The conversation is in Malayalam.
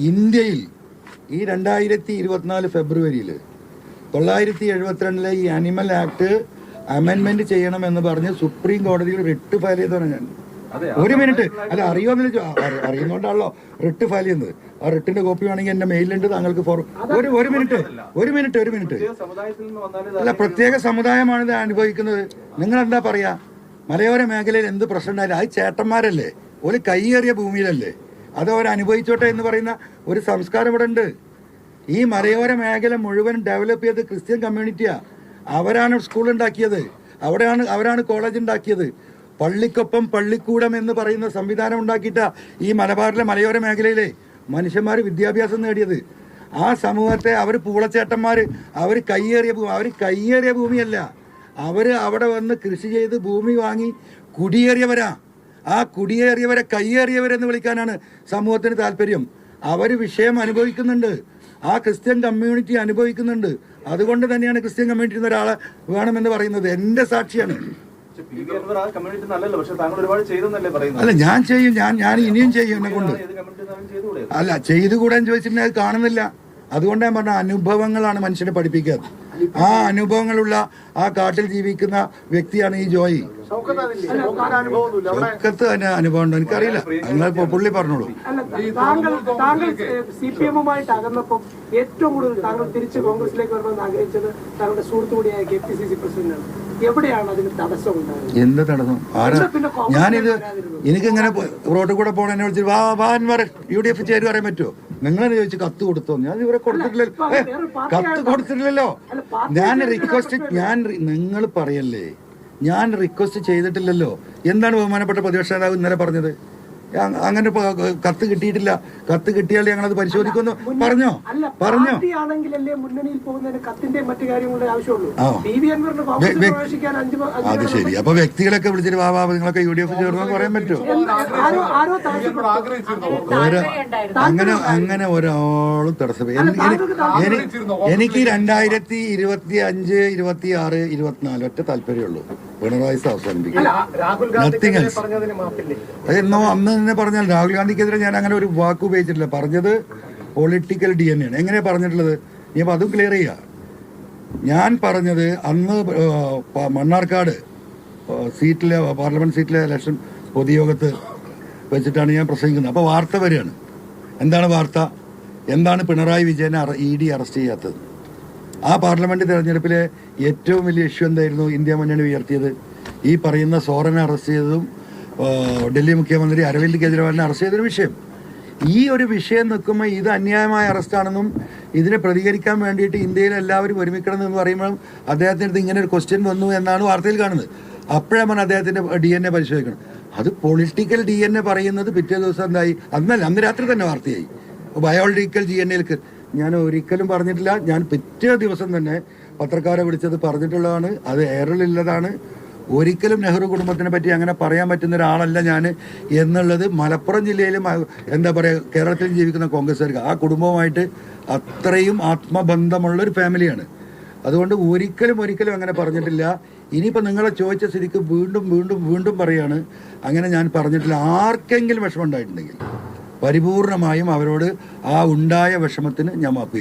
ഇന്ത്യയിൽ ഈ 2024 ഫെബ്രുവരിയിൽ 972 ഈ അനിമൽ ആക്ട് അമെൻമെന്റ് ചെയ്യണമെന്ന് പറഞ്ഞ് സുപ്രീം കോടതിയിൽ റിട്ട് ഫയൽ ചെയ്തതാണ് ഞാൻ. ഒരു മിനിറ്റ്, അല്ല അറിയുമെന്ന് അറിയുന്നോണ്ടാണല്ലോ റിട്ട് ഫയൽ ചെയ്യുന്നത്. ആ റിട്ടിന്റെ കോപ്പി വേണമെങ്കിൽ എന്റെ മെയിലുണ്ട് താങ്കൾക്ക്. ഒരു മിനിറ്റ് അല്ല, പ്രത്യേക സമുദായമാണ് ഇത് അനുഭവിക്കുന്നത്. നിങ്ങൾ എന്താ പറയാ, മലയോര മേഖലയിൽ എന്ത് പ്രശ്നം ഉണ്ടായില്ല, അത് ചേട്ടന്മാരല്ലേ, ഒരു കൈയേറിയ ഭൂമിയിലല്ലേ, അത് അവർ അനുഭവിച്ചോട്ടെ എന്ന് പറയുന്ന ഒരു സംസ്കാരം ഇവിടെ ഉണ്ട്. ഈ മലയോര മേഖല മുഴുവൻ ഡെവലപ്പ് ചെയ്ത് ക്രിസ്ത്യൻ കമ്മ്യൂണിറ്റിയാ. അവരാണ് സ്കൂൾ ഉണ്ടാക്കിയത്, അവരാണ് കോളേജ് ഉണ്ടാക്കിയത്. പള്ളിക്കൊപ്പം പള്ളിക്കൂടം എന്ന് പറയുന്ന സംവിധാനം ഉണ്ടാക്കിയിട്ടാ ഈ മലബാറിലെ മലയോര മേഖലയിലെ മനുഷ്യന്മാർ വിദ്യാഭ്യാസം നേടിയത്. ആ സമൂഹത്തെ അവർ പൂളച്ചേട്ടന്മാർ, അവർ കയ്യേറിയ ഭൂമിയല്ല, അവർ അവിടെ വന്ന് കൃഷി ചെയ്ത് ഭൂമി വാങ്ങി കുടിയേറിയവരാ. ആ കുടിയേറിയവരെ കയ്യേറിയവരെന്ന് വിളിക്കാനാണ് സമൂഹത്തിന് താല്പര്യം. അവർ വിഷയം അനുഭവിക്കുന്നുണ്ട്, ആ ക്രിസ്ത്യൻ കമ്മ്യൂണിറ്റി അനുഭവിക്കുന്നുണ്ട്. അതുകൊണ്ട് തന്നെയാണ് ക്രിസ്ത്യൻ കമ്മ്യൂണിറ്റിയിൽ നിന്ന് ഒരാളെ വേണമെന്ന് പറയുന്നത്. എൻ്റെ സാക്ഷിയാണ്. അല്ല, ഞാൻ ചെയ്യും, ഞാൻ ഇനിയും ചെയ്യും എന്നെ കൊണ്ട്. അല്ല, ചെയ്തുകൂടാന്ന് ചോദിച്ചിട്ടുണ്ടെങ്കിൽ അത് കാണുന്നില്ല. അതുകൊണ്ട് ഞാൻ പറഞ്ഞ അനുഭവങ്ങളാണ് മനുഷ്യനെ പഠിപ്പിക്കുക. ആ അനുഭവങ്ങളുള്ള ആ കാട്ടിൽ ജീവിക്കുന്ന വ്യക്തിയാണ് ഈ ജോയി. ഷൗക്കത്ത് തന്നെ അനുഭവം ഉണ്ടോ എനിക്കറിയില്ല, നിങ്ങൾ പുള്ളി പറഞ്ഞോളൂ. താങ്കൾ CPM-ഉമായിട്ട് അകന്നപ്പോൾ ഏറ്റവും കൂടുതൽ താങ്കൾ തിരിച്ച് കോൺഗ്രസിലേക്ക് വരണമെന്ന് ആഗ്രഹിച്ചത് താങ്കളുടെ സുഹൃത്തുകൂടിയായ KPCC പ്രസിഡന്റാണ്. എവിടെയാണ് അതിന് തടസ്സം ഉണ്ടായത്? എന്ത് തടസ്സം? ഞാനിത് എനിക്കിങ്ങനെ റോഡിൽ കൂടെ പോകണ വിളിച്ചിട്ട് വാ UDF ചേരും പറയാൻ പറ്റുമോ? നിങ്ങളെന്നെ ചോദിച്ചു കത്ത് കൊടുത്തോ? ഞാൻ ഇവരെ കൊടുത്തിട്ടില്ലല്ലോ, കത്ത് കൊടുത്തിട്ടില്ലല്ലോ. നിങ്ങൾ പറയല്ലേ, ഞാൻ റിക്വസ്റ്റ് ചെയ്തിട്ടില്ലല്ലോ. എന്താണ് ബഹുമാനപ്പെട്ട പ്രതിപക്ഷ നേതാവ് ഇന്നലെ പറഞ്ഞത്? അങ്ങനെ കത്ത് കിട്ടിയിട്ടില്ല, കത്ത് കിട്ടിയാൽ ഞങ്ങളത് പരിശോധിക്കുമെന്ന് പറഞ്ഞോ? അത് ശരി. അപ്പൊ വ്യക്തികളൊക്കെ വിളിച്ചിട്ട് വാ നിങ്ങളൊക്കെ UDF ചേർന്ന് പറയാൻ പറ്റുമോ? അങ്ങനെ ഒരാളും തടസ്സം. എനിക്ക് 2025, 26, 24 ഒറ്റ താല്പര്യമുള്ളൂ, പിണറായി അവസാനിപ്പിക്കും. Nothing else. അതെന്നോ അന്ന് തന്നെ പറഞ്ഞാൽ രാഹുൽ ഗാന്ധിക്കെതിരെ ഞാൻ അങ്ങനെ ഒരു വാക്ക് ഉപയോഗിച്ചിട്ടില്ല. പറഞ്ഞത് പൊളിറ്റിക്കൽ DNA ആണ്. എങ്ങനെയാ പറഞ്ഞിട്ടുള്ളത്? ഇനിയിപ്പോൾ അതും ക്ലിയർ ചെയ്യുക. ഞാൻ പറഞ്ഞത് അന്ന് മണ്ണാർക്കാട് പാർലമെന്റ് സീറ്റിലെ ഇലക്ഷൻ പൊതുയോഗത്ത് വെച്ചിട്ടാണ് ഞാൻ പ്രസംഗിക്കുന്നത്. അപ്പോൾ വാർത്ത വരികയാണ്. എന്താണ് വാർത്ത? എന്താണ് പിണറായി വിജയനെ ED അറസ്റ്റ് ചെയ്യാത്തത്? ആ പാർലമെന്റ് തെരഞ്ഞെടുപ്പിലെ ഏറ്റവും വലിയ ഇഷ്യൂ എന്തായിരുന്നു ഇന്ത്യ മുന്നണി ഉയർത്തിയത്? ഈ പറയുന്ന സോറനെ അറസ്റ്റ് ചെയ്തതും ഡൽഹി മുഖ്യമന്ത്രി അരവിന്ദ് കെജ്രിവാളിനെ അറസ്റ്റ് ചെയ്തൊരു വിഷയം. ഈ ഒരു വിഷയം നിൽക്കുമ്പോൾ ഇത് അന്യായമായ അറസ്റ്റാണെന്നും ഇതിനെ പ്രതികരിക്കാൻ വേണ്ടിയിട്ട് ഇന്ത്യയിൽ എല്ലാവരും ഒരുമിക്കണം എന്ന് പറയുമ്പോഴും അദ്ദേഹത്തിൻ്റെ അടുത്ത് ഇങ്ങനെ ഒരു ക്വസ്റ്റ്യൻ വന്നു എന്നാണ് വാർത്തയിൽ കാണുന്നത്. അപ്പോഴാണ് അദ്ദേഹത്തിൻ്റെ DNA പരിശോധിക്കണം. അത് പൊളിറ്റിക്കൽ DNA പറയുന്നത് പിറ്റേ ദിവസം എന്തായി? അന്ന് രാത്രി തന്നെ വാർത്തയായി. ബയോളജിക്കൽ DNA ഞാൻ ഒരിക്കലും പറഞ്ഞിട്ടില്ല. ഞാൻ പിറ്റേ ദിവസം തന്നെ പത്രക്കാരെ വിളിച്ചത് പറഞ്ഞിട്ടുള്ളതാണ്. അത് എയറിലുള്ളതാണ്. ഒരിക്കലും നെഹ്റു കുടുംബത്തിനെ പറ്റി അങ്ങനെ പറയാൻ പറ്റുന്ന ഒരാളല്ല ഞാൻ എന്നുള്ളത് മലപ്പുറം ജില്ലയിലും എന്താ പറയുക കേരളത്തിലും ജീവിക്കുന്ന കോൺഗ്രസ്സുകാർക്ക് ആ കുടുംബവുമായിട്ട് അത്രയും ആത്മബന്ധമുള്ളൊരു ഫാമിലിയാണ്. അതുകൊണ്ട് ഒരിക്കലും അങ്ങനെ പറഞ്ഞിട്ടില്ല. ഇനിയിപ്പോൾ നിങ്ങളെ ചോദിച്ച സ്ഥിതിക്ക് വീണ്ടും പറയാണ്, അങ്ങനെ ഞാൻ പറഞ്ഞിട്ടില്ല. ആർക്കെങ്കിലും വിഷമം ഉണ്ടായിട്ടുണ്ടെങ്കിൽ പരിപൂർണമായും അവരോട് ആ ഉണ്ടായ വിഷമത്തിന് ഞാൻ മാപ്പ് ചെയ്യും.